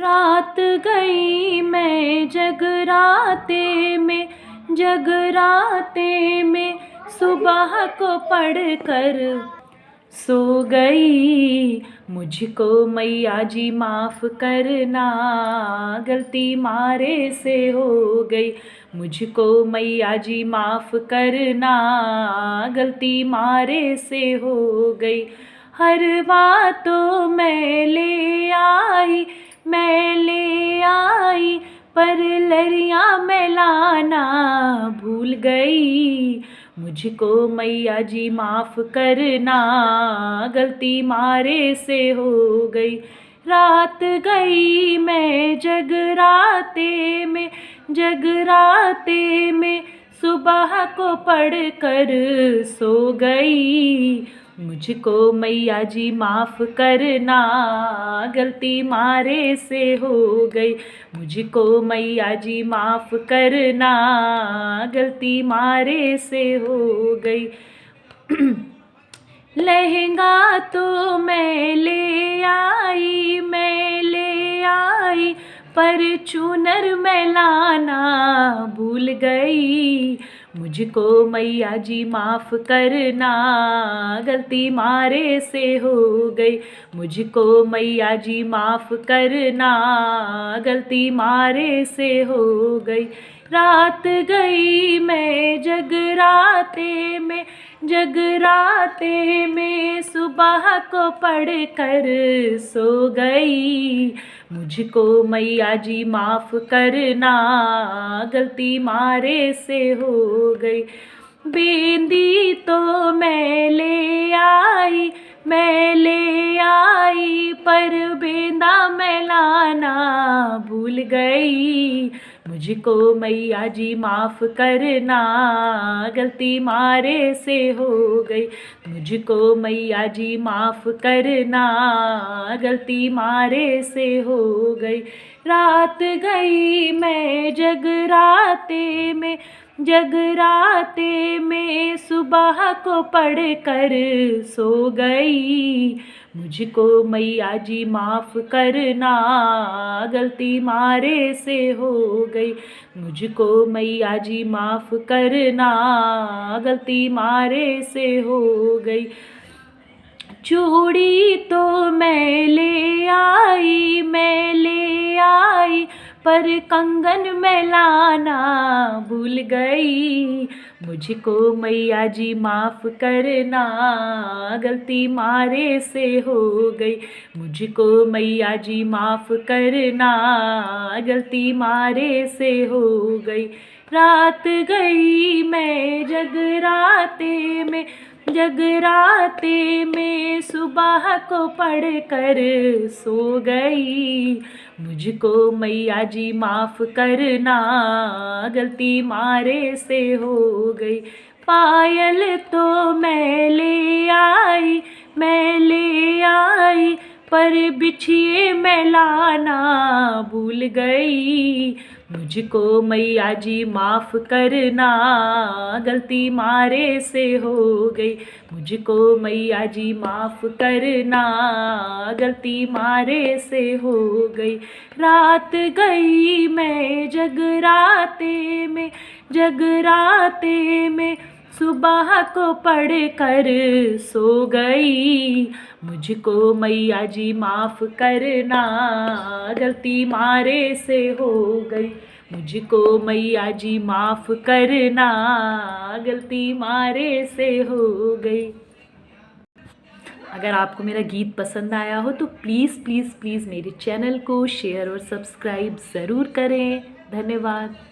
रात गई मैं जगराते में सुबह को पढ़कर सो गई। मुझको मैया जी माफ़ करना, गलती मारे से हो गई। मुझको मैया जी माफ़ करना, गलती मारे से हो गई। हर बातों मैं ले आई, पर लरियाँ मैं लाना भूल गई। मुझको मैया जी माफ़ करना, गलती मारे से हो गई। रात गई मैं जगराते में सुबह को पढ़कर सो गई। मुझको मैया जी माफ़ करना, गलती मारे से हो गई। मुझको मैया जी माफ़ करना, गलती मारे से हो गई। लहंगा तो मैं ले आई, पर चूनर मैं लाना भूल गई। मुझको मैया जी माफ़ करना, गलती मारे से हो गई। मुझको मैया जी माफ़ करना, गलती मारे से हो गई। रात गई मैं जगराते में सुबह को पढ़कर सो गई। मुझको मैया जी माफ़ करना, गलती मारे से हो गई। बिंदी तो मैं ले आई, पर बेंदा मैं लाना भूल गई। मुझको मैया जी माफ़ करना, गलती मारे से हो गई। मुझको मैया जी माफ़ करना, गलती मारे से हो गई। रात गई मैं जगराते में सुबह को पढ़कर सो गई। मुझको मैया जी माफ़ करना, गलती मारे से हो गई। मुझको मैया जी माफ़ करना, गलती मारे से हो गई। चूड़ी तो मैं ले आई, पर कंगन मैं लाना भूल गई। मुझको मैया जी माफ़ करना, गलती मारे से हो गई। मुझको मैया जी माफ़ करना, गलती मारे से हो गई। रात गई मैं जगराते में सुबह को पढ़कर सो गई। मुझको मैया जी माफ़ करना, गलती मारे से हो गई। पायल तो मैं ले आई, पर बिछिए मैं लाना भूल गई। मुझको मैया जी माफ़ करना, गलती मारे से हो गई। मुझको मैया जी माफ़ करना, गलती मारे से हो गई। रात गई मैं जगराते में सुबह को पढ़कर सो गई। मुझको मैया जी माफ़ करना, गलती मारे से हो गई। मुझको मैया जी माफ़ करना, गलती मारे से हो गई। अगर आपको मेरा गीत पसंद आया हो तो प्लीज़ प्लीज़ प्लीज़ मेरे चैनल को शेयर और सब्सक्राइब ज़रूर करें। धन्यवाद।